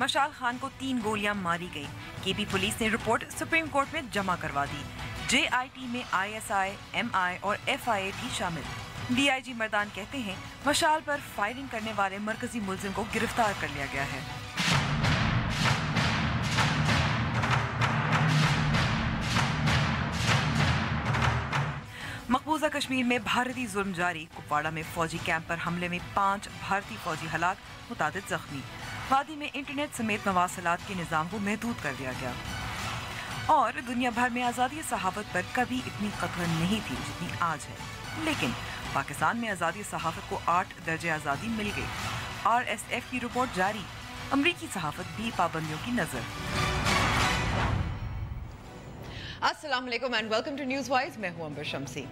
मशाल खान को 3 गोलियां मारी गई। केपी पुलिस ने रिपोर्ट सुप्रीम कोर्ट में जमा करवा दी। JIT में ISI, MI और FIA भी शामिल। DIG मर्दान कहते हैं मशाल पर फायरिंग करने वाले मरकजी मुलजिम को गिरफ्तार कर लिया गया है। मकबूजा कश्मीर में भारतीय जुल्म जारी। कुपवाड़ा में फौजी कैंप पर हमले में 5 भारतीय फौजी हलाक, मुतादिद जख्मी। वादी में इंटरनेट समेत मवासलात के निज़ाम को महदूद कर दिया गया। और दुनिया भर में आज़ादी सहाफ़त पर कभी इतनी कदर नहीं थी जितनी आज है, लेकिन पाकिस्तान में आज़ादी सहाफ़त को 8 दर्जे आज़ादी मिल गई। RSF की रिपोर्ट जारी। अमरीकी सहाफ़त भी पाबंदियों की नज़र। अस्सलाम वालेकुम and welcome to News Wise. मैं हूं अंबर शमसी।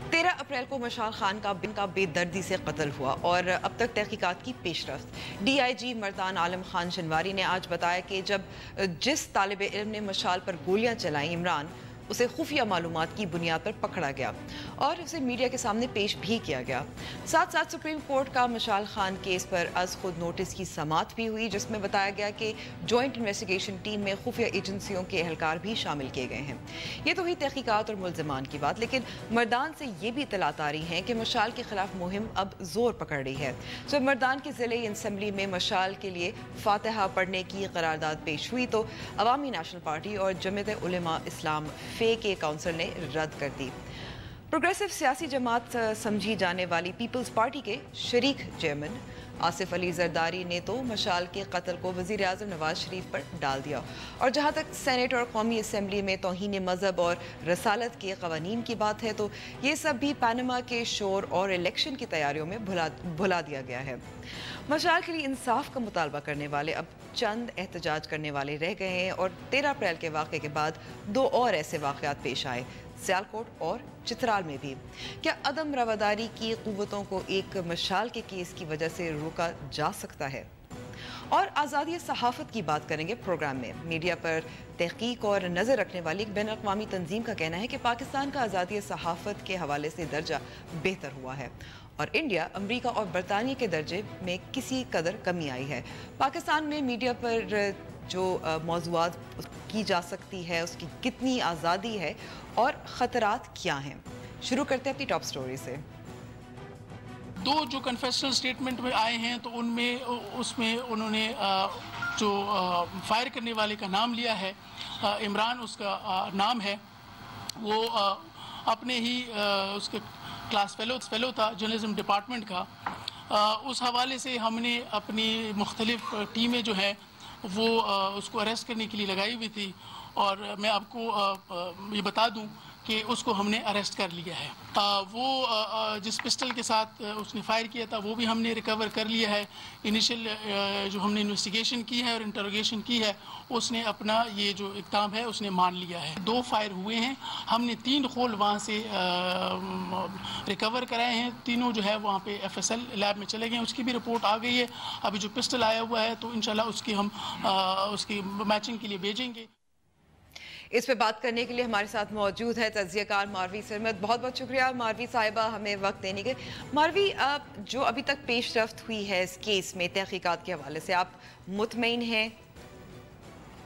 13 अप्रैल को मशाल खान का बेदर्दी से कत्ल हुआ और अब तक तहकीकात की पेशरफ्त। DIG मर्दान आलम खान शनवारी ने आज बताया कि जिस तालिब इल्म ने मशाल पर गोलियां चलाई इमरान, उसे खुफिया मालूमात की बुनियाद पर पकड़ा गया और उसे मीडिया के सामने पेश भी किया गया। साथ साथ सुप्रीम कोर्ट का मशाल खान केस पर अज खुद नोटिस की समाअत भी हुई, जिसमें बताया गया कि जॉइंट इन्वेस्टिगेशन टीम में खुफिया एजेंसियों के एहलकार भी शामिल किए गए हैं। ये तो हुई तहकीकात और मुल्ज़िमान की बात, लेकिन मर्दान से ये भी इतलात आ रही हैं कि मशाल के खिलाफ मुहिम अब जोर पकड़ रही है। जब मर्दान की ज़िले असम्बली में मशाल के लिए फातिहा पढ़ने की करारदाद पेश हुई तो अवामी नेशनल पार्टी और जमीयत उलमा इस्लाम फे के काउंसिल ने रद्द कर दी। प्रोग्रेसिव सियासी जमात समझी जाने वाली पीपल्स पार्टी के शरीक चेयरमैन आसिफ अली जरदारी ने तो मशाल के कत्ल को वज़ीर आज़म नवाज शरीफ पर डाल दिया। और जहाँ तक सेनेट और कौमी असम्बली में तौहीन मज़हब और रसालत के क़वानीन की बात है तो ये सब भी पनामा के शोर और इलेक्शन की तैयारियों में भुला दिया गया है। मशाल के लिए इंसाफ का मुतालबा करने वाले अब चंद एहतजाज करने वाले रह गए हैं और 13 अप्रैल के वाक़े के बाद 2 और ऐसे वाक़यात पेश आए, सियालकोट और चित्राल में भी। क्या अदम रवादारी की क़ुव्वतों को एक मशाल के केस की वजह से रोका जा सकता है? और आज़ादी सहाफ़त की बात करेंगे प्रोग्राम में। मीडिया पर तहकीक और नज़र रखने वाली एक बैन अक़वामी तंजीम का कहना है कि पाकिस्तान का आज़ादी सहाफ़त के हवाले से दर्जा बेहतर हुआ है और इंडिया, अमरीका और बरतानिया के दर्जे में किसी कदर कमी आई है। पाकिस्तान में मीडिया पर जो मौज़ूआत की जा सकती है उसकी कितनी आज़ादी है और ख़तरात क्या हैं? शुरू करते हैं अपनी टॉप स्टोरी से। 2 जो कन्फेशनल स्टेटमेंट में आए हैं तो उसमें उन्होंने जो फायर करने वाले का नाम लिया है, इमरान उसका नाम है, वो अपने ही उसके क्लास फेलो था जर्नलिज्म डिपार्टमेंट का। उस हवाले से हमने अपनी मुख्तलिफ टीमें जो है वो उसको अरेस्ट करने के लिए लगाई हुई थी और मैं आपको ये बता दूं कि उसको हमने अरेस्ट कर लिया है। वो जिस पिस्टल के साथ उसने फायर किया था वो भी हमने रिकवर कर लिया है। इनिशियल जो हमने इन्वेस्टिगेशन की है और इंटरोगेशन की है उसने अपना ये जो इक़दाम है उसने मान लिया है। 2 फायर हुए हैं, हमने 3 खोल वहाँ से रिकवर कराए हैं। तीनों जो है वहाँ पे FSL लैब में चले गए, उसकी भी रिपोर्ट आ गई है। अभी जो पिस्टल आया हुआ है तो इंशाल्लाह उसकी हम उसकी मैचिंग के लिए भेजेंगे। इस पे बात करने के लिए हमारे साथ मौजूद है तज़कियाकार मारवी सरमद। बहुत बहुत शुक्रिया मारवी साहिबा हमें वक्त देने के। मारवी, जो अभी तक पेशरफ्त हुई है इस केस में तहकीकात के हवाले से, आप मुतमईन हैं?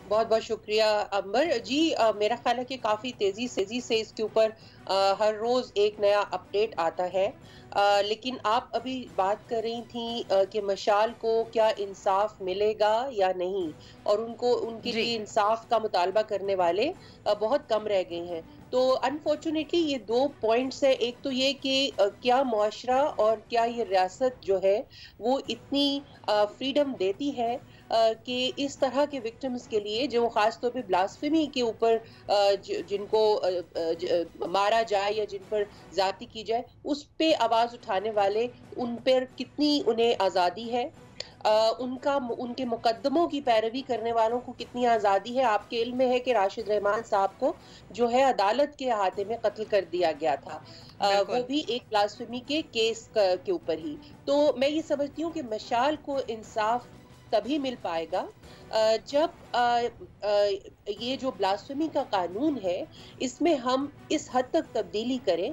बहुत बहुत शुक्रिया अंबर जी। मेरा ख्याल है कि काफ़ी तेज़ी से इसके ऊपर हर रोज़ एक नया अपडेट आता है। लेकिन आप अभी बात कर रही थी कि मशाल को क्या इंसाफ मिलेगा या नहीं, और उनके लिए इंसाफ का मुतालबा करने वाले बहुत कम रह गए हैं। तो अनफॉर्चुनेटली ये 2 पॉइंट्स है। एक तो ये कि क्या मुआशरा और क्या ये रियासत जो है वो इतनी फ्रीडम देती है कि इस तरह के विक्टिम्स के लिए, जो खास तौर पे ब्लास्फेमी के ऊपर जिनको मारा जाए या जिन पर ज़्यादती की जाए उस पे आवाज़ उठाने वाले, उन पर कितनी उन्हें आज़ादी है, उनके मुकद्दमों की पैरवी करने वालों को कितनी आज़ादी है। आपके इल्म में है कि राशिद रहमान साहब को जो है अदालत के अहाते में कत्ल कर दिया गया था, वो भी एक ब्लास्फेमी के केस के ऊपर ही। तो मैं ये समझती हूँ कि मशाल को इंसाफ तभी मिल पाएगा جب یہ جو بلاسفیمی کا قانون ہے اس میں ہم اس حد تک تبدیلی کریں،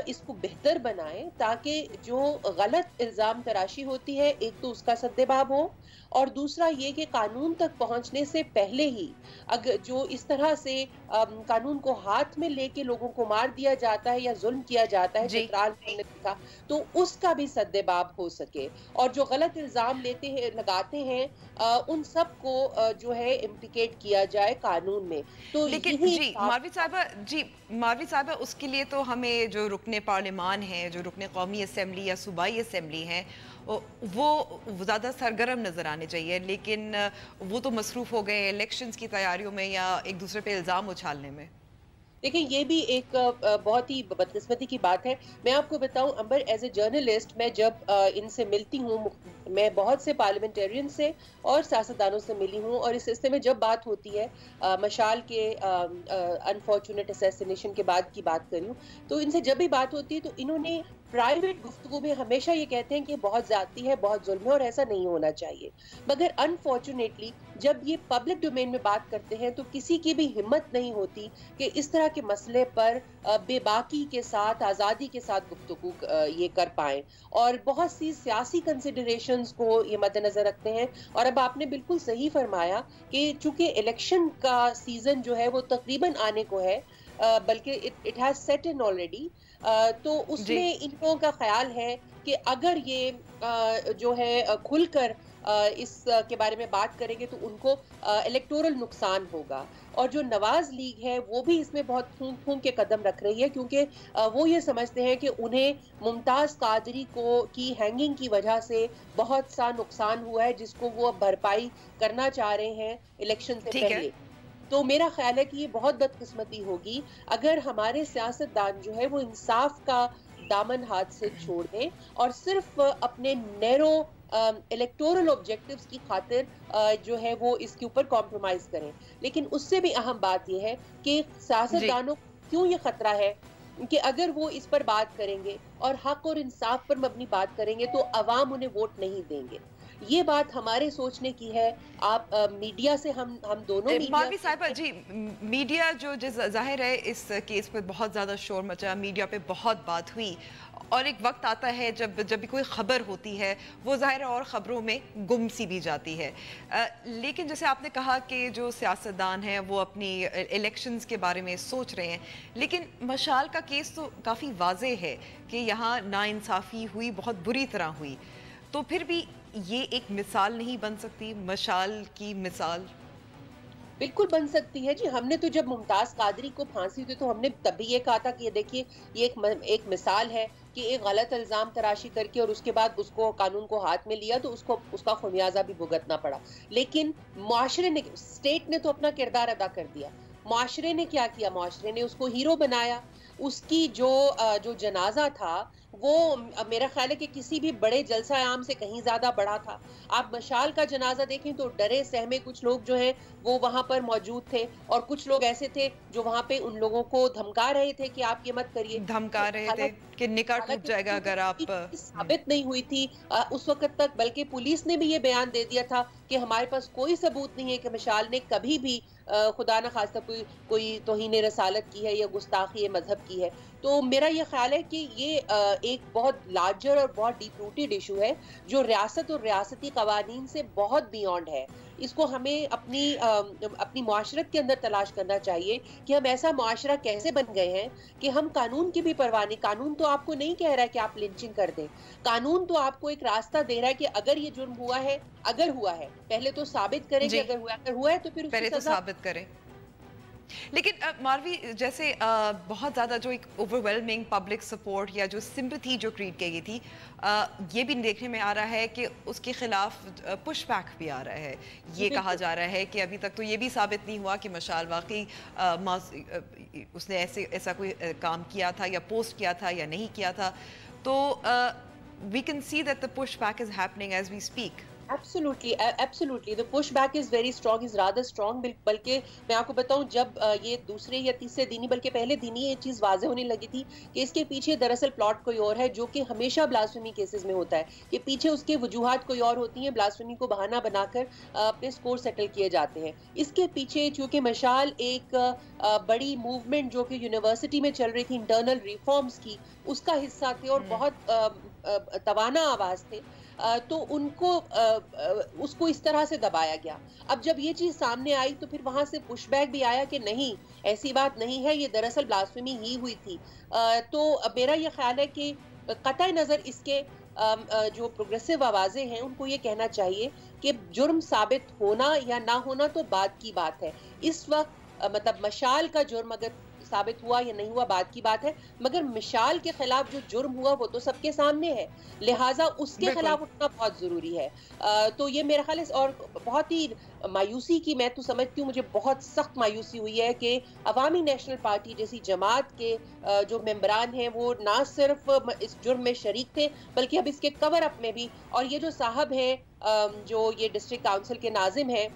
اس کو بہتر بنائیں تاکہ جو غلط الزام تراشی ہوتی ہے ایک تو اس کا سدباب ہو، اور دوسرا یہ کہ قانون تک پہنچنے سے پہلے ہی اگر جو اس طرح سے قانون کو ہاتھ میں لے کے لوگوں کو مار دیا جاتا ہے یا ظلم کیا جاتا ہے جی چترال میں ہم نے دیکھا، تو اس کا بھی سدباب ہو سکے، اور جو غلط الزام لگاتے ہیں ان سب کو جو ہے امپلیکیٹ کیا جائے قانون میں۔ تو لیکن یہی جی ماروی صاحبہ اس کے لیے تو ہمیں جو رکن پارلیمان ہیں، جو رکن قومی اسمبلی یا صوبائی اسمبلی ہیں، وہ زیادہ سرگرم نظر آنے چاہیے، لیکن وہ تو مصروف ہو گئے الیکشنز کی تیاریوں میں یا ایک دوسرے پہ الزام اچھالنے میں۔ دیکھیں یہ بھی ایک بہت ہی بدقسمتی کی بات ہے۔ میں آپ کو بتاؤں امبر، ایز اے جرنلسٹ میں جب ان سے ملتی ہوں، میں بہت سے پارلیمنٹیرین سے اور سیاستدانوں سے ملی ہوں، اور اس سلسلے میں جب بات ہوتی ہے مشال کے انفارچونیٹ اسیسینیشن کے بعد کی بات کری ہوں، تو ان سے جب بھی بات ہوتی ہے تو انہوں نے پرائیویٹ گفتگو میں ہمیشہ یہ کہتے ہیں کہ بہت زیادتی ہے، بہت ظلم ہے اور ایسا نہیں ہونا چاہیے، مگر انفارچونیٹلی جب یہ پبلک ڈومین میں بات کرتے ہیں تو کسی کی بھی ہمت نہیں ہوتی کہ اس طرح کے مسئلے پر بے باکی کے ساتھ، آزادی کے ساتھ گفتگو یہ کر پائیں، اور بہت سی سیاسی کنسیڈریشنز کو یہ مد نظر رکھتے ہیں۔ اور اب آپ نے بالکل صحیح فرمایا کہ چونکہ الیکشن کا سیزن جو ہے وہ تقریباً آنے کو ہے، بلکہ it has set in already, تو اس جی میں ان لوگوں کا خیال ہے کہ اگر یہ جو ہے کھل کر اس کے بارے میں بات کریں گے تو ان کو الیکٹورل نقصان ہوگا، اور جو نواز لیگ ہے وہ بھی اس میں بہت پھونک پھونک کے قدم رکھ رہی ہے، کیونکہ وہ یہ سمجھتے ہیں کہ انہیں ممتاز قادری کی ہینگنگ کی وجہ سے بہت سا نقصان ہوا ہے جس کو وہ بھرپائی کرنا چاہ رہے ہیں الیکشن سے ٹھیک ہے۔ پہلے۔ تو میرا خیال ہے کہ یہ بہت بدقسمتی ہوگی اگر ہمارے سیاستدان جو ہے وہ انصاف کا دامن ہاتھ سے چھوڑ دیں اور صرف اپنے نیرو الیکٹورل آبجیکٹیوز کی خاطر جو ہے وہ اس کے اوپر کمپرومائز کریں۔ لیکن اس سے بھی اہم بات یہ ہے کہ جی سیاستدانوں کو کیوں یہ خطرہ ہے کہ اگر وہ اس پر بات کریں گے اور حق اور انصاف پر مبنی بات کریں گے تو عوام انہیں ووٹ نہیں دیں گے۔ یہ بات ہمارے سوچنے کی ہے۔ آپ میڈیا سے ہم دونوں میڈیا ماروی صاحبہ جی، میڈیا جو ظاہر ہے اس کیس پہ بہت زیادہ شور مچا، میڈیا پہ بہت بات ہوئی، اور ایک وقت آتا ہے جب بھی کوئی خبر ہوتی ہے وہ ظاہر ہے اور خبروں میں گم سی بھی جاتی ہے، لیکن جیسے آپ نے کہا کہ جو سیاستدان ہیں وہ اپنی الیکشنز کے بارے میں سوچ رہے ہیں، لیکن مشال کا کیس تو کافی واضح ہے کہ یہاں ناانصافی ہوئی، بہت بری طرح ہوئی، تو پھر بھی یہ ایک مثال نہیں بن سکتی مشال کی مثال؟ بالکل بن سکتی ہے جی۔ ہم نے تو جب ممتاز قادری کو پھانسی ہوئی تو ہم نے تب بھی یہ کہا تھا کہ یہ دیکھیے یہ ایک مثال ہے کہ ایک غلط الزام تراشی کر کے اور اس کے بعد اس کو قانون کو ہاتھ میں لیا تو اس کا خمیازہ بھی بھگتنا پڑا، لیکن معاشرے نے، اسٹیٹ نے تو اپنا کردار ادا کر دیا۔ معاشرے نے کیا کیا؟ معاشرے نے اس کو ہیرو بنایا۔ اس کی جو جنازہ تھا وہ میرا خیال ہے کہ کسی بھی بڑے جلسہ عام سے کہیں زیادہ بڑا تھا۔ آپ مشال کا جنازہ دیکھیں تو ڈرے سہمے کچھ لوگ جو ہیں وہ وہاں پر موجود تھے، اور کچھ لوگ ایسے تھے جو وہاں پہ ان لوگوں کو دھمکا رہے تھے کہ آپ یہ مت کریے۔ دھمکا رہے تھے کہ نکاح ٹوٹ جائے گا اگر آپ ثابت نہیں ہوئی تھی اس وقت تک، بلکہ پولیس نے بھی یہ بیان دے دیا تھا کہ ہمارے پاس کوئی ثبوت نہیں ہے کہ مشال نے کبھی بھی خدا نہ خواستہ کوئی توہین رسالت کی ہے یا گستاخی مذہب کی ہے۔ تو میرا یہ خیال ہے کہ یہ ایک بہت لارجر اور بہت ڈیپ روٹیڈ ایشو ہے جو ریاست اور ریاستی قوانین سے بہت بیونڈ ہے۔ اس کو ہمیں اپنی معاشرت کے اندر تلاش کرنا چاہیے کہ ہم ایسا معاشرہ کیسے بن گئے ہیں کہ ہم قانون کی بھی پرواہ نہیں۔ قانون تو آپ کو نہیں کہہ رہا ہے کہ آپ لنچنگ کر دیں، قانون تو آپ کو ایک راستہ دے رہا ہے کہ اگر یہ جرم ہوا ہے، پہلے تو ثابت کریں کہ جی اگر ہوا ہے تو پھر اس پہلے کی تو سزا۔ ثابت کریں، لیکن ماروی جیسے بہت زیادہ جو ایک اوورویلمنگ پبلک سپورٹ یا جو سمپتھی جو کریٹ کی گئی تھی، یہ بھی دیکھنے میں آ رہا ہے کہ اس کے خلاف پش بیک بھی آ رہا ہے۔ یہ کہا جا رہا ہے کہ ابھی تک تو یہ بھی ثابت نہیں ہوا کہ مشال واقعی اس نے ایسا کوئی کام کیا تھا یا پوسٹ کیا تھا یا نہیں کیا تھا، تو we can see that the pushback is happening as we speak. Absolutely. The pushback is very strong, is rather strong. बल्कि मैं आपको बताऊं, जब ये दूसरे या तीसरे दिन ही, बल्कि पहले दिन ही ये चीज़ वाज़े होने लगी थी कि इसके पीछे दरअसल प्लॉट कोई और है, जो कि हमेशा ब्लास्फेमी केसेस में होता है कि पीछे उसके वजूहात कोई और होती हैं, ब्लास्फेमी को बहाना बनाकर अपने स्कोर सेटल किए जाते हैं. इसके पीछे चूँकि मशाल एक बड़ी मूवमेंट जो कि यूनिवर्सिटी में चल रही थी इंटरनल रिफॉर्म्स की, उसका हिस्सा थे और बहुत तवाना आवाज़ थे, तो उनको उसको इस तरह से दबाया गया. अब जब ये चीज सामने आई तो फिर वहां से पुशबैक भी आया कि नहीं, ऐसी बात नहीं है, ये दरअसल ब्लास्फेमी ही हुई थी. तो मेरा ये ख्याल है कि कतई नजर इसके जो प्रोग्रेसिव आवाजें हैं उनको ये कहना चाहिए कि जुर्म साबित होना या ना होना तो बात की बात है. इस वक्त मतलब मशाल का जुर्म अगर साबित हुआ या नहीं हुआ बात की बात है, मगर मिशाल के खिलाफ जो जुर्म हुआ वो तो सबके सामने है, लिहाजा उसके खिलाफ उठना बहुत जरूरी है. तो ये मेरा ख्याल है. और बहुत ही मायूसी की मैं तो समझती हूँ, मुझे बहुत सख्त मायूसी हुई है कि अवामी नेशनल पार्टी जैसी जमात के जो मेंबरान हैं वो ना सिर्फ इस जुर्म में शरीक थे बल्कि अब इसके कवर अप में भी. और ये जो साहब हैं जो ये डिस्ट्रिक्ट काउंसिल के नाजिम हैं,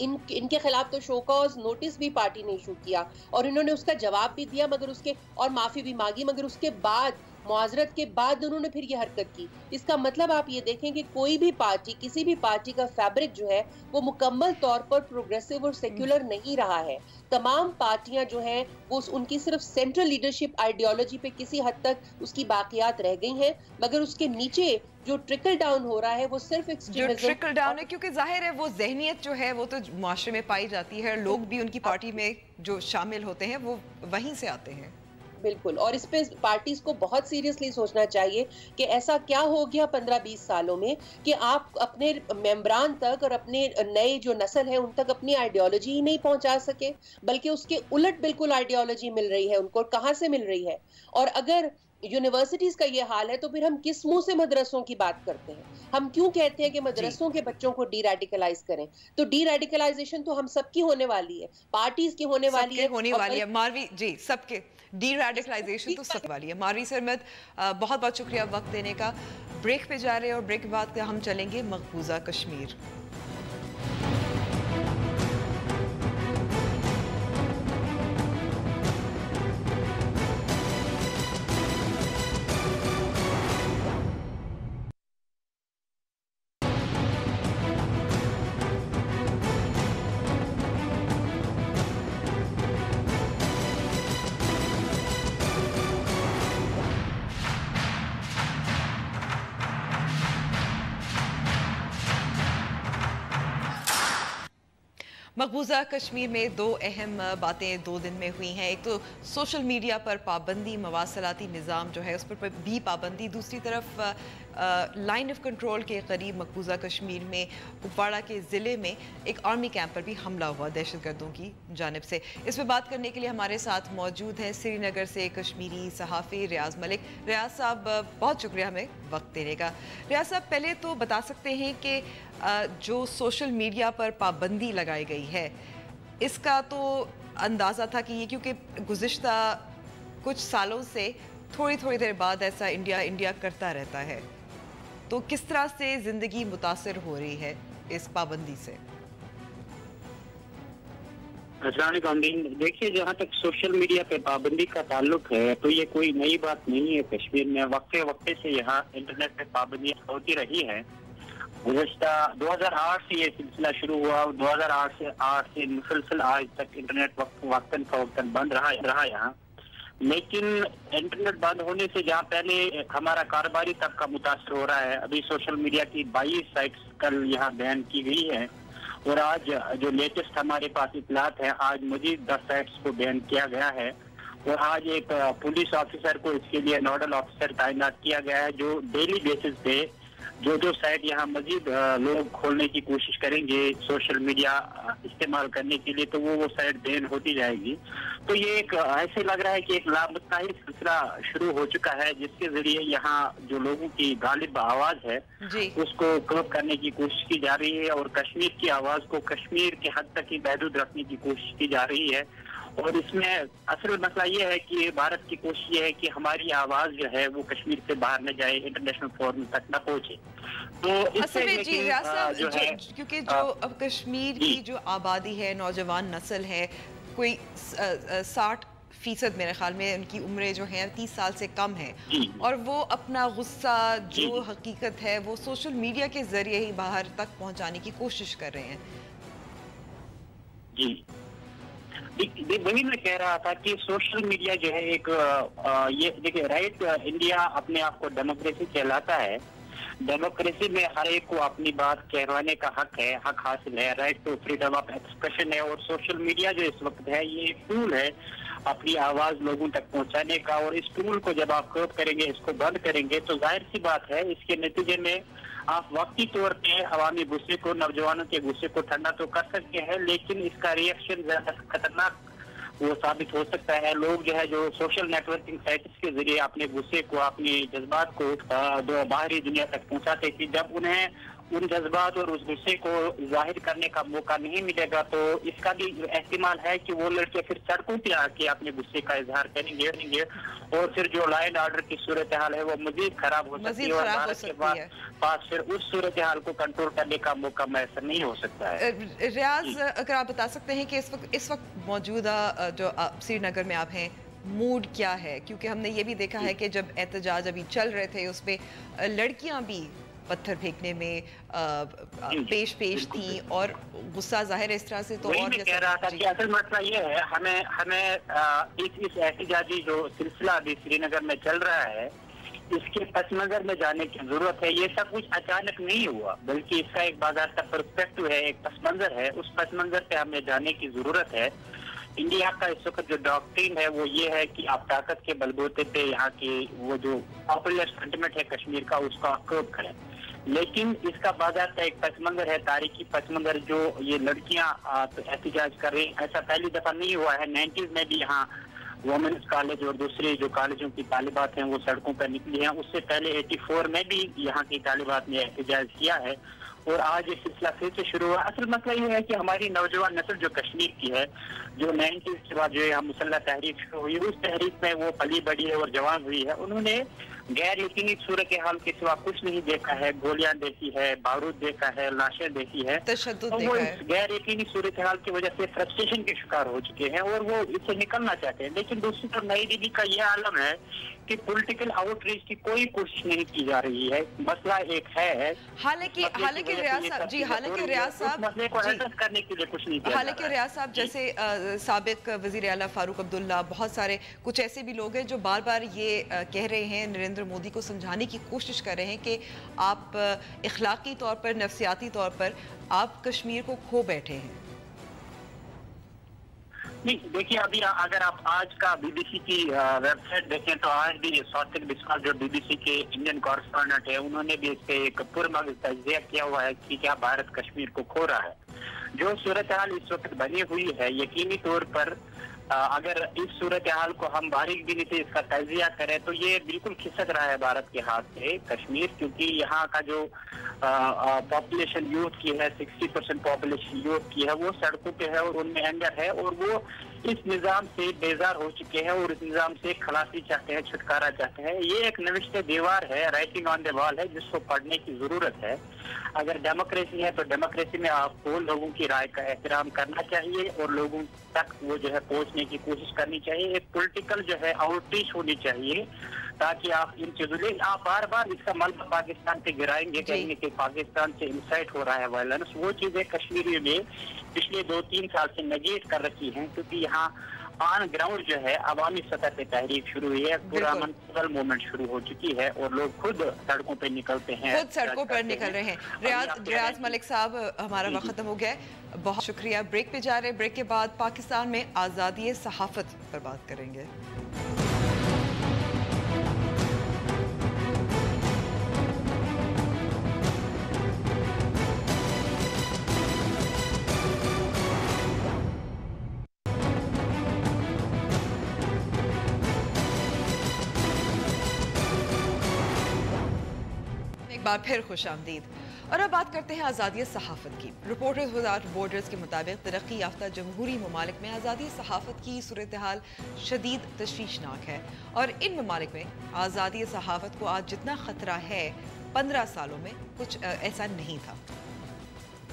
इनके खिलाफ तो शो कॉज नोटिस भी पार्टी ने इशू किया और इन्होंने उसका जवाब भी दिया, मगर उसके और माफी भी मांगी, मगर उसके बाद मुआजरत के बाद उन्होंने फिर ये हरकत की. इसका मतलब आप ये देखें कि कोई भी पार्टी, किसी भी पार्टी का फैब्रिक जो है वो मुकम्मल तौर पर प्रोग्रेसिव और सेक्युलर नहीं रहा है. तमाम पार्टियां जो हैं वो उनकी सिर्फ सेंट्रल लीडरशिप आइडियोलॉजी पे किसी हद तक उसकी बाकियात रह गई हैं, मगर उसके नीचे जो ट्रिकल डाउन हो रहा है वो सिर्फ एक्सट्रीमिज्म, जो ट्रिकल डाउन है, क्योंकि जाहिर है वो जहनियत जो है वो तो माशरे में पाई जाती है, लोग भी उनकी पार्टी में जो शामिल होते हैं वो वहीं से आते हैं. बिल्कुल. और इस पे पार्टीज को बहुत सीरियसली सोचना चाहिए कि ऐसा क्या हो गया 15-20 सालों में कि आप अपने मेंबरान तक और अपने नए जो नस्ल है उन तक अपनी आइडियोलॉजी ही नहीं पहुंचा सके, बल्कि उसके उलट बिल्कुल आइडियोलॉजी मिल रही है उनको. कहां से मिल रही है? और अगर यूनिवर्सिटीज का ये हाल है तो फिर हम किस मुंह से मदरसों की बात करते हैं? हम क्यों कहते हैं कि मदरसों के बच्चों को डी रेडिकलाइज करें? तो डी रेडिकलाइजेशन तो हम सबकी होने वाली है, पार्टीज की होने वाली है. मारवी जी, सबके डी रेडिकलाइजेशन तो सब वाली है. मारवी सरमद, बहुत बहुत शुक्रिया वक्त देने का. ब्रेक पे जा रहे हैं और ब्रेक के बाद हम चलेंगे मकबूजा कश्मीर. मकबूजा कश्मीर में दो अहम बातें 2 दिन में हुई हैं. एक तो सोशल मीडिया पर पाबंदी, मवासलाती निज़ाम जो है उस पर भी पाबंदी. दूसरी तरफ लाइन ऑफ कंट्रोल के करीब मकबूजा कश्मीर में कुपवाड़ा के ज़िले में एक आर्मी कैंप पर भी हमला हुआ दहशतगर्दों की जानिब से. इस पर बात करने के लिए हमारे साथ मौजूद हैं श्रीनगर से कश्मीरी सहाफ़ी रियाज मलिक. रियाज साहब, बहुत शुक्रिया हमें वक्त देने का. रियाज साहब, पहले तो बता सकते हैं कि जो सोशल मीडिया पर पाबंदी लगाई गई है इसका तो अंदाज़ा था कि ये क्योंकि गुज़िश्ता कुछ सालों से थोड़ी देर बाद ऐसा इंडिया करता रहता है, तो किस तरह से ज़िंदगी मुतासर हो रही है इस पाबंदी से? देखिए, जहाँ तक सोशल मीडिया पे पाबंदी का ताल्लुक है तो ये कोई नई बात नहीं है. कश्मीर में वक्ते से यहाँ इंटरनेट पे पाबंदियाँ होती रही है. गुज़श्ता 2008 से ये सिलसिला शुरू हुआ. 2008 से मुसलसल आज तक इंटरनेट वक्तन फवक्तन बंद रहा यहाँ. लेकिन इंटरनेट बंद होने से जहाँ पहले हमारा कारोबारी तबका मुतासर हो रहा है, अभी सोशल मीडिया की 22 साइट्स कल यहाँ बैन की गई है और आज जो लेटेस्ट हमारे पास इतलात है, आज मजीद 10 साइट्स को बैन किया गया है. और आज एक पुलिस ऑफिसर को इसके लिए नोडल ऑफिसर तैनात किया गया है जो डेली बेसिस पे जो साइट यहाँ मजीद लोग खोलने की कोशिश करेंगे सोशल मीडिया इस्तेमाल करने के लिए, तो वो साइट बैन होती जाएगी. तो ये एक ऐसे लग रहा है कि एक लामुत्ताही सिलसिला शुरू हो चुका है जिसके जरिए यहाँ जो लोगों की गालिब आवाज है उसको कम करने की कोशिश की जा रही है और कश्मीर की आवाज को कश्मीर के हद तक ही महदूद रखने की कोशिश की जा रही है. और इसमें असल मसला ये है कि भारत की कोशिश ये है कि हमारी आवाज जो है वो कश्मीर से बाहर न जाए, इंटरनेशनल फोरम तक न पहुंचे। तो असल में जी रियाज साहब, क्योंकि जो अब कश्मीर की जो आबादी है, नौजवान नस्ल है, कोई 60% मेरे ख्याल में उनकी उम्रें जो हैं 30 साल से कम है, और वो अपना गुस्सा जो हकीकत है वो सोशल मीडिया के जरिए ही बाहर तक पहुंचाने की कोशिश कर रहे हैं। जी वही मैं कह रहा था कि सोशल मीडिया जो है एक ये देखिए, राइट इंडिया अपने आप को डेमोक्रेसी कहलाता है। डेमोक्रेसी में हर एक को अपनी बात कहवाने का हक है, हक हासिल है, right to freedom of expression है। और सोशल मीडिया जो इस वक्त है ये एक टूल है अपनी आवाज लोगों तक पहुंचाने का, और इस टूल को जब आप कर्ब करेंगे, इसको बंद करेंगे, तो जाहिर सी बात है इसके नतीजे में आप वक्ती तौर पे अवामी गुस्से को, नौजवानों के गुस्से को ठंडा तो कर सकते हैं, लेकिन इसका रिएक्शन ज्यादा खतरनाक वो साबित हो सकता है। लोग जो है जो सोशल नेटवर्किंग साइट्स के जरिए अपने गुस्से को, अपने जज्बात को बाहरी दुनिया तक पहुंचाते थे, जब उन्हें उन जज्बात और उस गुस्से को जाहिर करने का मौका नहीं मिलेगा तो इसका भी एहतिमाल है कि वो लड़के फिर सड़कों पे आके अपने गुस्से का इजहार करेंगे और फिर जो लॉ एंड ऑर्डर की सूरत हाल है वो मजीद खराब हो सकती है, और भारत के पास फिर उस सूरत हाल को कंट्रोल करने का मौका मैसर नहीं हो सकता है। रियाज, अगर आप बता सकते हैं कि इस वक्त मौजूदा जो श्रीनगर में आप हैं, मूड क्या है? क्योंकि हमने ये भी देखा है कि जब एहतजाज अभी चल रहे थे उस पर लड़कियां भी पत्थर फेंकने में पेश थी, और गुस्सा जाहिर इस तरह से तो और कह रहा था कि असल मसला ये है, हमें इस एहतजाजी जो सिलसिला अभी श्रीनगर में चल रहा है इसके पस मंजर में जाने की जरूरत है। ये सब कुछ अचानक नहीं हुआ, बल्कि इसका एक बाकायदा पर्सपेक्टिव है, एक पस मंजर है। उस पस मंजर पे हमें जाने की जरूरत है। इंडिया का इस वक्त जो डॉक्ट्रिन है वो ये है कि आप ताकत के बलबूते पे यहाँ की वो जो पॉपुलर सेंटिमेंट है कश्मीर का उसको आप कर्ब करें, लेकिन इसका बाकायदा एक पसमंजर है, तारीखी पसमंजर जो ये लड़कियां एहतजाज कर रही हैं। ऐसा पहली दफा नहीं हुआ है, 90s में भी यहाँ वुमेन्स कॉलेज और दूसरे जो कॉलेजों की तालिबात हैं वो सड़कों पर निकली हैं। उससे पहले 84 में भी यहाँ की तालिबात ने एहतजाज किया है, और आज ये सिलसिला फिर से शुरू हुआ। असल मसला ये है कि हमारी नौजवान नस्ल जो कश्मीर की है, जो 90s के बाद जो है मुसल्लह तहरीक शुरू हुई, उस तहरीक में वो पली बड़ी है और जवान हुई है। उन्होंने गैर यकीनी सूरत हाल के सिवा कुछ नहीं देखा है। गोलियां देखी है, बारूद देखा है, लाशें देखी है, तो वो इस गैर यकीनी सूरत हाल की वजह से फ्रस्ट्रेशन के शिकार हो चुके हैं और वो इससे निकलना चाहते हैं। लेकिन दूसरी तरफ नई दिल्ली का यह आलम है कि पॉलिटिकल आउटरीच की कोई कोशिश नहीं की जा रही है। मसला एक है, हालांकि रियाज साहब जी, हालांकि रियाज साहब मसले को एड्रेस करने के लिए कुछ नहीं किया। हालांकि रियाज साहब जैसे साबिक वजीर आला फारूक अब्दुल्ला, बहुत सारे कुछ ऐसे भी लोग हैं जो बार बार ये कह रहे हैं, नरेंद्र मोदी को समझाने की कोशिश कर रहे हैं कि आप इखलाकी तौर पर, नफसियाती तौर पर आप कश्मीर को खो बैठे हैं। नहीं, देखिए अभी अगर आप आज का बीबीसी की वेबसाइट देखें तो आज भी सात्विक बिस्वाल जो बीबीसी के इंडियन कॉरेस्पॉन्डेंट है, उन्होंने भी इस पे एक पुरमगज तज्जिया किया हुआ है कि क्या भारत कश्मीर को खो रहा है। जो सूरत हाल इस वक्त बनी हुई है, यकीनी तौर पर अगर इस सूरत हाल को हम बारीक बीनी से इसका तजिया करें तो ये बिल्कुल खिसक रहा है भारत के हाथ से कश्मीर, क्योंकि यहाँ का जो पॉपुलेशन यूथ की है, 60% पॉपुलेशन यूथ की है, वो सड़कों पे है और उनमें एंगर है और वो इस निज़ाम से बेजार हो चुके हैं और इस निज़ाम से खलासी चाहते हैं, छुटकारा चाहते हैं। ये एक नविश्ते दीवार है, राइटिंग ऑन द वॉल है, जिसको पढ़ने की जरूरत है। अगर डेमोक्रेसी है तो डेमोक्रेसी में आपको लोगों की राय का एहतराम करना चाहिए और लोगों तक वो जो है पहुंचने की कोशिश करनी चाहिए। एक पॉलिटिकल जो है आउटरीच होनी चाहिए ताकि आप इन चीजों में आप बार बार इसका मलबा पाकिस्तान पे गिराएंगे, कहेंगे कि पाकिस्तान से इंसाइट हो रहा है वायलेंस। वो चीजें कश्मीरी में पिछले 2-3 साल से नेगेट कर रखी हैं, क्योंकि यहाँ ऑन ग्राउंड जो है अवामी सतह पे तहरीक शुरू हुई है, पूरा मुनफजल मूवमेंट शुरू हो चुकी है और लोग खुद सड़कों पे निकलते हैं, खुद सड़कों पर निकल रहे हैं। रियाज मलिक साहब, हमारा वक्त खत्म हो गया है, बहुत शुक्रिया। ब्रेक पे जा रहे हैं, ब्रेक के बाद पाकिस्तान में आज़ादी सहाफत पर बात करेंगे। एक बार फिर खुश आमदीद। اور اب بات کرتے ہیں آزادی صحافت کی۔ رپورٹرز وداؤٹ بارڈرز کے مطابق ترقی یافتہ جمہوری ممالک میں آزادی صحافت کی صورتحال شدید تشویشناک ہے، اور ان ممالک میں آزادی صحافت کو آج جتنا خطرہ ہے 15 سالوں میں کچھ ایسا نہیں تھا۔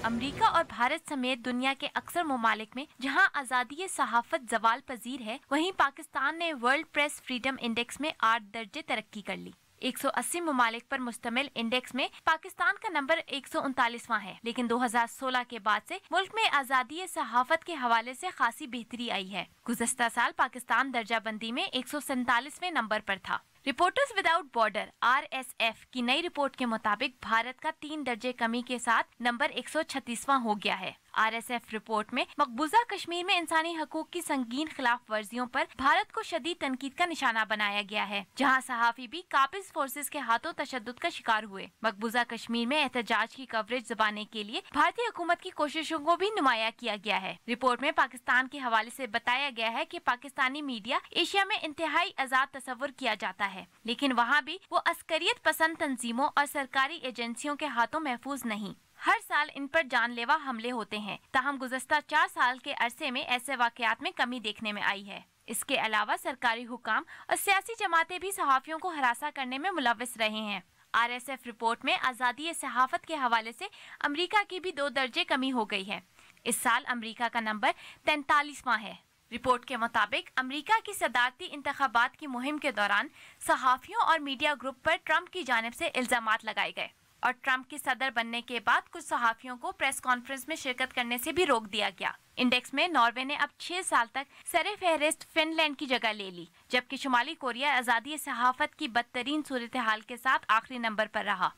امریکہ اور بھارت سمیت دنیا کے اکثر ممالک میں جہاں آزادی صحافت زوال پذیر ہے، وہیں پاکستان نے ورلڈ پریس فریڈم انڈیکس میں 8 درجے ترقی کر لی۔ 180 ممالک پر مشتمل انڈیکس میں پاکستان کا نمبر 139واں ہے، لیکن 2016 کے بعد سے ملک میں آزادی صحافت کے حوالے سے خاصی بہتری آئی ہے۔ گزشتہ سال پاکستان درجہ بندی میں 147ویں نمبر پر تھا۔ رپورٹرز وداؤٹ بارڈر RSF کی نئی رپورٹ کے مطابق بھارت کا 3 درجے کمی کے ساتھ نمبر 136واں ہو گیا ہے۔ RSF رپورٹ میں مقبوضہ کشمیر میں انسانی حقوق کی سنگین خلاف ورزیوں پر بھارت کو شدید تنقید کا نشانہ بنایا گیا ہے، جہاں صحافی بھی قابض فورسز کے ہاتھوں تشدد کا شکار ہوئے۔ مقبوضہ کشمیر میں احتجاج کی کوریج دبانے کے لیے بھارتی حکومت کی کوششوں کو بھی نمایاں کیا گیا ہے۔ رپورٹ میں پاکستان کے حوالے سے بتایا گیا ہے کہ پاکستانی میڈیا ایشیا میں انتہائی آزاد تصور کیا جاتا ہے، لیکن وہاں بھی وہ عسکریت پسند تنظیموں اور سرکاری ایجنسیوں کے ہاتھوں محفوظ نہیں۔ ہر سال ان پر جان لیوا حملے ہوتے ہیں، تاہم گزشتہ 4 سال کے عرصے میں ایسے واقعات میں کمی دیکھنے میں آئی ہے۔ اس کے علاوہ سرکاری حکام اور سیاسی جماعتیں بھی صحافیوں کو ہراساں کرنے میں ملوث رہے ہیں۔ RSF رپورٹ میں آزادی صحافت کے حوالے سے امریکہ کی بھی 2 درجے کمی ہو گئی ہے۔ اس سال امریکہ کا نمبر 43واں ہے۔ رپورٹ کے مطابق امریکہ کی صدارتی انتخابات کی مہم کے دوران صحافیوں اور میڈیا گروپ پر ٹرمپ کی جانب سے الزامات لگائے گئے، اور ٹرمپ کے صدر بننے کے بعد کچھ صحافیوں کو پریس کانفرنس میں شرکت کرنے سے بھی روک دیا گیا۔ انڈیکس میں ناروے نے اب 6 سال تک سر فہرست فن لینڈ کی جگہ لے لی، جبکہ شمالی کوریا آزادی صحافت کی بدترین صورتحال کے ساتھ آخری نمبر پر رہا۔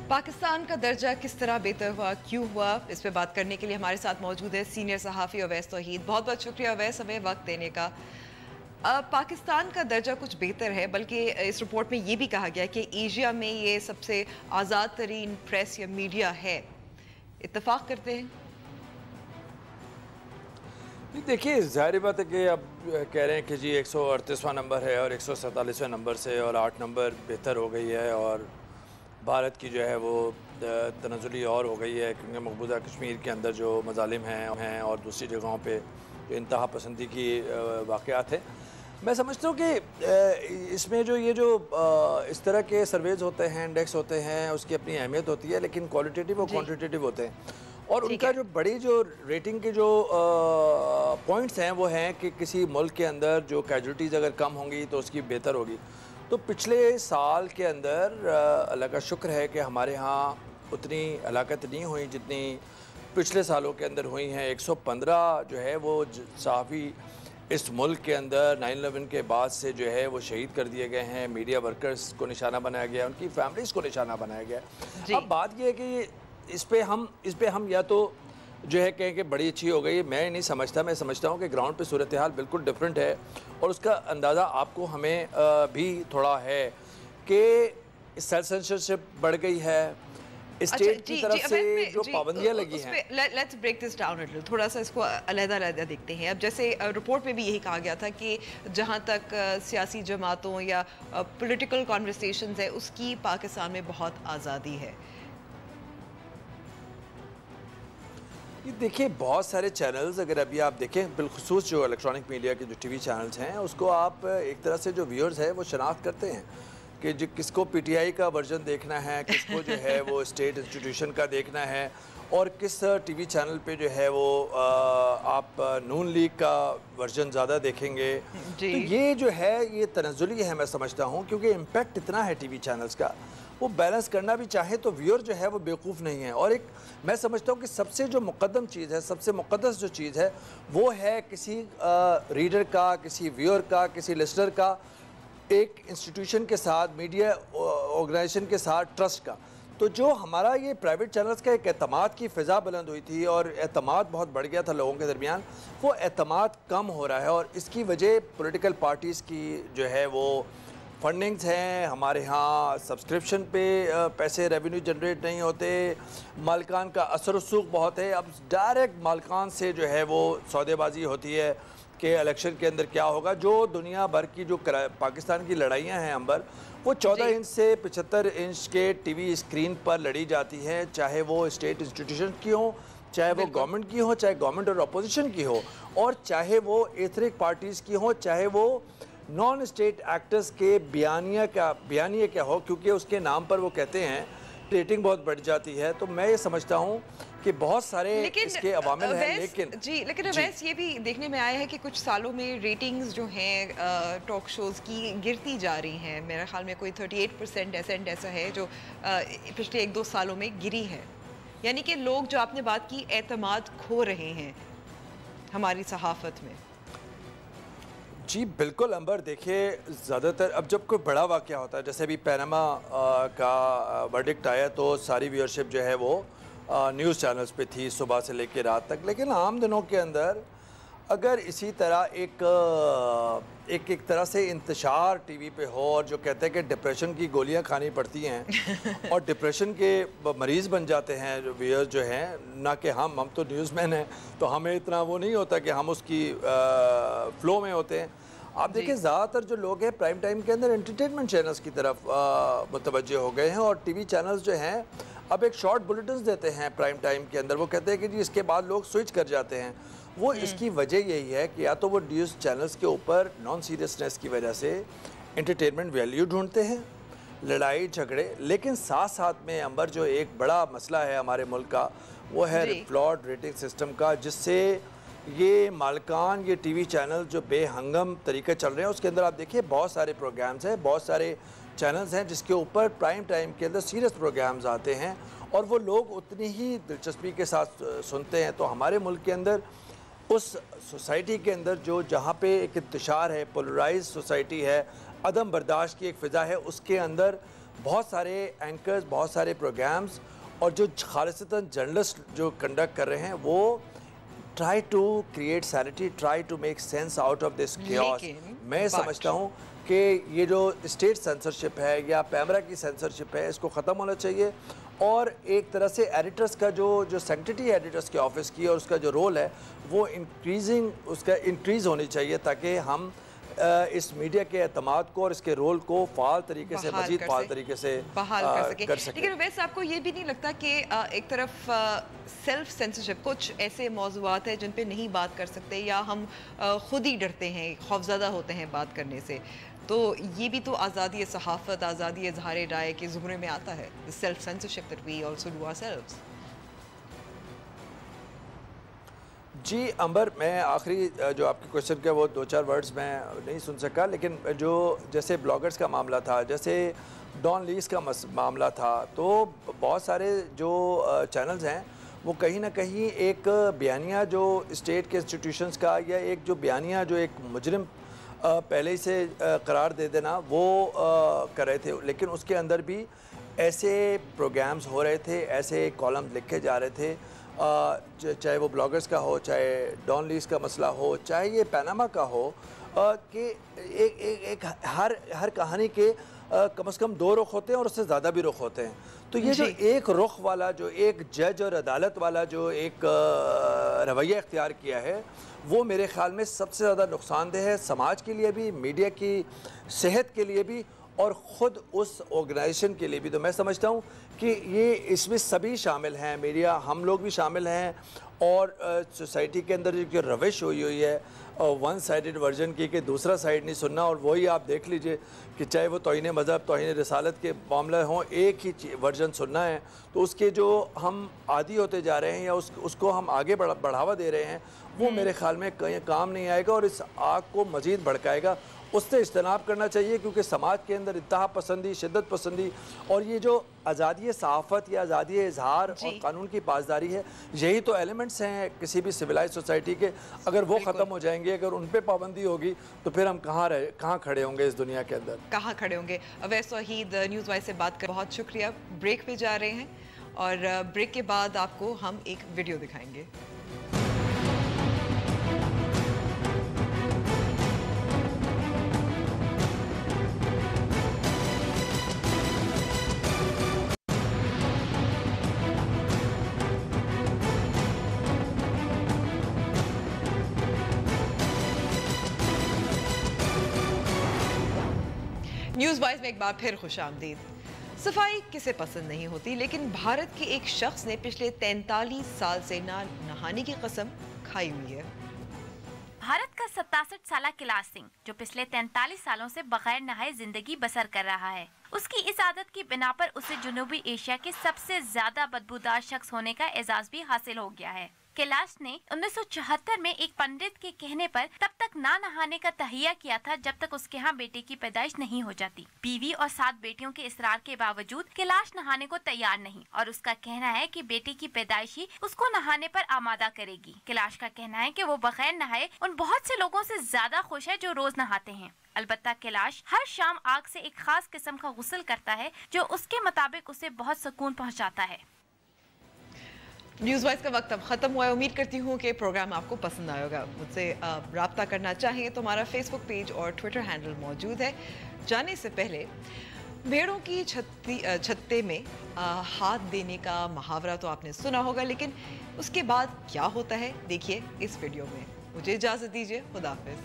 پاکستان کا درجہ کس طرح بہتر ہوا، کیوں ہوا، اس پہ بات کرنے کے لیے ہمارے ساتھ موجود ہے سینئر صحافی اویس توحید۔ بہت بہت شکریہ اویس ہمیں وقت دینے کا۔ پاکستان کا درجہ کچھ بہتر ہے، بلکہ اس رپورٹ میں یہ بھی کہا گیا کہ ایشیا میں یہ سب سے آزاد ترین پریس یا میڈیا ہے۔ اتفاق کرتے ہیں؟ دیکھیے ظاہر بات ہے کہ اب کہہ رہے ہیں کہ جی 138واں نمبر ہے اور 147ویں نمبر سے اور 8 نمبر بہتر ہو گئی ہے، اور بھارت کی جو ہے وہ تنزلی اور ہو گئی ہے، کیونکہ مقبوضہ کشمیر کے اندر جو مظالم ہیں اور دوسری جگہوں پہ جو انتہا پسندی کی واقعات ہیں۔ میں سمجھتا ہوں کہ اس میں جو یہ جو اس طرح کے سرویز ہوتے ہیں، انڈیکس ہوتے ہیں، اس کی اپنی اہمیت ہوتی ہے، لیکن کوالٹیٹیو اور کوانٹیٹیو ہوتے ہیں، اور ان کا جو بڑی جو ریٹنگ کے جو پوائنٹس ہیں وہ ہیں کہ کسی ملک کے اندر جو کیجولیٹیز اگر کم ہوں گی تو اس کی بہتر ہوگی۔ تو پچھلے سال کے اندر اللہ کا شکر ہے کہ ہمارے ہاں اتنی ہلاکت نہیں ہوئی جتنی پچھلے سالوں کے اندر ہوئی ہیں۔ 115 جو ہے وہ صحافی اس ملک کے اندر 9/11 کے بعد سے جو ہے وہ شہید کر دیے گئے ہیں، میڈیا ورکرز کو نشانہ بنایا گیا ہے، ان کی فیملیز کو نشانہ بنایا گیا ہے۔ اب بات یہ ہے کہ اس پہ ہم یا تو جو ہے کہیں کہ بڑی اچھی ہو گئی، میں نہیں سمجھتا، میں سمجھتا ہوں کہ گراؤنڈ پہ صورتحال بالکل ڈیفرنٹ ہے، اور اس کا اندازہ آپ کو ہمیں بھی تھوڑا ہے کہ سیلف سینسرشپ بڑھ گئی ہے، اسٹیٹ کی طرف سے جو پابندیاں لگی ہیں۔ Let's break this down it, تھوڑا سا اس کو علیحدہ دیکھتے ہیں۔ اب جیسے رپورٹ میں بھی یہی کہا گیا تھا کہ جہاں تک سیاسی جماعتوں یا پولیٹیکل کانورسیشنز ہے اس کی پاکستان میں بہت آزادی ہے۔ دیکھیں بہت سارے چینلز اگر ابھی آپ دیکھیں، بالخصوص جو الیکٹرانک میڈیا کے جو ٹی وی چینلز ہیں، اس کو آپ ایک طرح سے جو ویورز ہیں وہ شناخت کرتے ہیں کہ کس کو پی ٹی آئی کا ورژن دیکھنا ہے، کس کو جو ہے وہ اسٹیٹ انسٹیٹیوشن کا دیکھنا ہے، اور کس ٹی وی چینل پہ جو ہے وہ آپ نون لیگ کا ورژن زیادہ دیکھیں گے۔ تو یہ جو ہے یہ تنزلی ہے، میں سمجھتا ہوں، کیونکہ امپیکٹ اتنا ہے ٹی وی چینلز کا، وہ بیلنس کرنا بھی چاہے تو ویور جو ہے وہ بیوقوف نہیں ہے۔ اور ایک میں سمجھتا ہوں کہ سب سے جو مقدم چیز ہے، سب سے مقدس جو چیز ہے، وہ ہے کسی ریڈر کا، کسی ویور کا، کسی لسنر کا ایک انسٹیٹیوشن کے ساتھ، میڈیا آرگنائزیشن کے ساتھ ٹرسٹ کا۔ تو جو ہمارا یہ پرائیویٹ چینلز کا ایک اعتماد کی فضا بلند ہوئی تھی اور اعتماد بہت بڑھ گیا تھا لوگوں کے درمیان، وہ اعتماد کم ہو رہا ہے، اور اس کی وجہ پولیٹیکل پارٹیز کی جو ہے وہ فنڈنگز ہیں، ہمارے ہاں سبسکرپشن پہ پیسے ریونیو جنریٹ نہیں ہوتے، مالکان کا اثر و رسوخ بہت ہے، اب ڈائریکٹ مالکان سے جو ہے وہ سودے بازی ہوتی ہے، کہ الیکشن کے اندر کیا ہوگا. جو دنیا بھر کی جو پاکستان کی لڑائیاں ہیں امبر, وہ 14 انچ سے 75 انچ کے ٹی وی اسکرین پر لڑی جاتی ہیں, چاہے وہ اسٹیٹ انسٹیٹیوشن کی ہوں, چاہے وہ گورنمنٹ کی ہو, چاہے گورنمنٹ اور اپوزیشن کی ہو, اور چاہے وہ ایتھنک پارٹیز کی ہوں, چاہے وہ نان اسٹیٹ ایکٹرز کے بیانیے کیا ہو, کیونکہ اس کے نام پر وہ کہتے ہیں ریٹنگ بہت بڑھ جاتی ہے. تو میں یہ سمجھتا ہوں کہ بہت سارے اس کے عوامل ہیں, لیکن اویس یہ بھی دیکھنے میں آیا ہے کہ کچھ سالوں میں ریٹنگز جو ہیں ٹاک شوز کی گرتی جا رہی ہیں. میرے خیال میں کوئی 38% ایسا ہے جو پچھلے 1-2 سالوں میں گری ہے. یعنی کہ لوگ, جو آپ نے بات کی, اعتماد کھو رہے ہیں ہماری صحافت میں. جی بالکل امبر, دیکھیے زیادہ تر اب جب کوئی بڑا واقعہ ہوتا ہے, جیسے ابھی پیناما کا ورڈکٹ آیا تو ساری ویورشپ جو ہے وہ نیوز چینلز پہ تھی صبح سے لے کے رات تک. لیکن عام دنوں کے اندر اگر اسی طرح ایک طرح سے انتشار ٹی وی پہ ہو, اور جو کہتے ہیں کہ ڈپریشن کی گولیاں کھانی پڑتی ہیں اور ڈپریشن کے مریض بن جاتے ہیں جو ویورز جو ہیں, نہ کہ ہم تو نیوز مین ہیں تو ہمیں اتنا وہ نہیں ہوتا کہ ہم اس کی فلو میں ہوتے ہیں. آپ دیکھیں زیادہ تر جو لوگ ہیں پرائم ٹائم کے اندر انٹرٹینمنٹ چینلز کی طرف متوجہ ہو گئے ہیں, اور ٹی وی چینلز جو ہیں اب ایک شارٹ بلیٹنز دیتے ہیں پرائم ٹائم کے اندر. وہ کہتے ہیں کہ جی اس کے بعد لوگ سوئچ کر جاتے ہیں. وہ اس کی وجہ یہی ہے کہ یا تو وہ نیوز چینلز کے اوپر نان سیریسنس کی وجہ سے انٹرٹینمنٹ ویلیو ڈھونڈتے ہیں, لڑائی جھگڑے, لیکن ساتھ ساتھ میں امبر جو ایک بڑا مسئلہ ہے ہمارے ملک کا, وہ ہے فلاڈ ریٹنگ سسٹم کا, جس سے یہ مالکان, یہ ٹی وی چینل جو بے ہنگم طریقے چل رہے ہیں, اس کے اندر آپ دیکھیے بہت سارے پروگرامز ہیں, بہت سارے چینلز ہیں جس کے اوپر پرائم ٹائم کے اندر سیریس پروگرامز آتے ہیں, اور وہ لوگ اتنی ہی دلچسپی کے ساتھ سنتے ہیں. تو ہمارے ملک کے اندر, اس سوسائٹی کے اندر جو جہاں پہ ایک انتشار ہے, پولرائز سوسائٹی ہے, عدم برداشت کی ایک فضا ہے, اس کے اندر بہت سارے اینکرز, بہت سارے پروگرامز, اور جو خالصتاً جرنلسٹ جو کنڈکٹ کر رہے ہیں, وہ try to create sanity, try to make sense out of this chaos. میں سمجھتا ہوں کہ یہ جو اسٹیٹ سینسرشپ ہے یا پیمرا کی سینسرشپ ہے, اس کو ختم ہونا چاہیے, اور ایک طرح سے ایڈیٹرز کا جو سینکٹیٹی ایڈیٹرز کے آفس کی اور اس کا جو رول ہے وہ انکریز ہونی چاہیے, تاکہ ہم اس میڈیا کے اعتماد کو اور اس کے رول کو فعال طریقے سے, مزید فعال طریقے سے بحال کر سکیں. لیکن ویسے آپ کو یہ بھی نہیں لگتا کہ ایک طرف سیلف سینسرشپ, کچھ ایسے موضوعات ہیں جن پہ نہیں بات کر سکتے, یا ہم خود ہی ڈرتے ہیں, خوفزدہ ہوتے ہیں بات کرنے سے, تو یہ بھی تو آزادی صحافت, آزادی اظہار رائے کے زمرے میں آتا ہے, self censorship that we also do ourselves. جی امبر, میں آخری جو آپ کے کوشچن کا وہ 2-4 ورڈز میں نہیں سن سکا, لیکن جو جیسے بلاگرز کا معاملہ تھا, جیسے ڈان لیز کا معاملہ تھا, تو بہت سارے جو چینلز ہیں وہ کہیں نہ کہیں ایک بیانیہ جو اسٹیٹ کے انسٹیٹیوشنز کا, یا ایک جو بیانیہ جو ایک مجرم پہلے ہی سے قرار دے دینا, وہ کر رہے تھے. لیکن اس کے اندر بھی ایسے پروگرامز ہو رہے تھے, ایسے کالمز لکھے جا رہے تھے, چاہے وہ بلاگرز کا ہو, چاہے ڈان لیز کا مسئلہ ہو, چاہے یہ پیناما کا ہو, کہ ایک ہر کہانی کے کم از کم 2 رخ ہوتے ہیں, اور اس سے زیادہ بھی رخ ہوتے ہیں. تو یہ جو ایک رخ والا, جو ایک جج اور عدالت والا جو ایک رویہ اختیار کیا ہے, وہ میرے خیال میں سب سے زیادہ نقصان دہ ہے, سماج کے لیے بھی, میڈیا کی صحت کے لیے بھی, اور خود اس آرگنائزیشن کے لیے بھی. تو میں سمجھتا ہوں کہ یہ اس میں سبھی شامل ہیں, میڈیا, ہم لوگ بھی شامل ہیں, اور سوسائٹی کے اندر جو روش ہوئی ہے ون سائیڈڈ ورژن کی, کہ دوسرا سائیڈ نہیں سننا, اور وہی آپ دیکھ لیجئے کہ چاہے وہ توہین مذہب, توہین رسالت کے معاملہ ہوں, ایک ہی ورژن سننا ہے, تو اس کے جو ہم عادی ہوتے جا رہے ہیں, یا اس کو ہم آگے بڑھاوا دے رہے ہیں, وہ میرے خیال میں کہیں کام نہیں آئے گا, اور اس آگ کو مزید بھڑکائے گا. اس سے اجتناب کرنا چاہیے, کیونکہ سماج کے اندر انتہا پسندی, شدت پسندی, اور یہ جو آزادی صحافت یا آزادی اظہار اور قانون کی پاسداری ہے, یہی تو ایلیمنٹس ہیں کسی بھی سویلائز سوسائٹی کے. اگر وہ ختم ہو جائیں گے, اگر ان پہ پابندی ہوگی, تو پھر ہم کہاں کھڑے ہوں گے اس دنیا کے اندر, کہاں کھڑے ہوں گے. اویس توحید, نیوز وائز سے بات کر بہت شکریہ. بریک پہ جا رہے ہیں, اور بریک کے بعد آپ کو ہم ایک ویڈیو دکھائیں گے. न्यूज़ वाइज में एक बार फिर खुशामदीद। सफाई किसे पसंद नहीं होती, लेकिन भारत के एक शख्स ने पिछले 43 साल से ना नहाने की कसम खाई हुई है। भारत का 67 साला कैलाश सिंह, जो पिछले 43 सालों से बगैर नहाए जिंदगी बसर कर रहा है, उसकी इस आदत की बिना पर उसे जनूबी एशिया के सबसे ज्यादा बदबूदार शख्स होने का एजाज भी हासिल हो गया है। कैलाश ने 1974 में एक पंडित के कहने पर तब तक ना नहाने का तहिया किया था जब तक उसके यहाँ बेटे की पैदाइश नहीं हो जाती। बीवी और 7 बेटियों के इसरार के बावजूद कैलाश नहाने को तैयार नहीं, और उसका कहना है कि बेटे की पैदाइश ही उसको नहाने पर आमादा करेगी। कैलाश का कहना है कि वो बगैर नहाए उन बहुत से लोगों से ज्यादा खुश है जो रोज नहाते हैं। अलबत्ता कैलाश हर शाम आग से एक खास किस्म का गुस्ल करता है जो उसके मुताबिक उसे बहुत सुकून पहुँचाता है। न्यूज़ वाइज का वक्त अब ख़त्म हुआ है। उम्मीद करती हूँ कि प्रोग्राम आपको पसंद आएगा। मुझसे राब्ता करना चाहें तो हमारा फेसबुक पेज और ट्विटर हैंडल मौजूद है। जाने से पहले भेड़ों की छत्ते में हाथ देने का मुहावरा तो आपने सुना होगा, लेकिन उसके बाद क्या होता है देखिए इस वीडियो में। मुझे इजाज़त दीजिए, खुदा हाफिज़।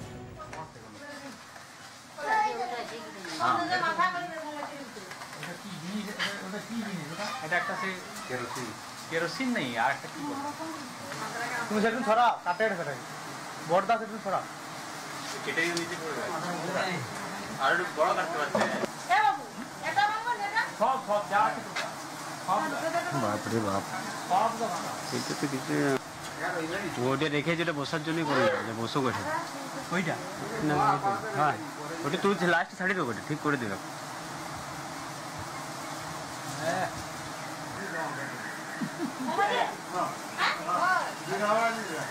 কেরোসিন নেই আর একটা কি বলবো তুমি সেটা ছড়া কাটে কাটে বড়দা সেটা ছড়া কেটে নিচে পড়ে যায় আর একটু বড় কাটতে পারছে এ বাবু এটা মামা এটা সব সব যা আছে বাপ রে বাপ সব এটা তো কিছু ওটা রেখে যেটা বসার জন্যই করে যে বসো কোঠে ওইটা না হ্যাঁ ওটা তুই লাস্ট ছাড়ি দাও ওটা ঠিক করে দিও হ্যাঁ Mama dia.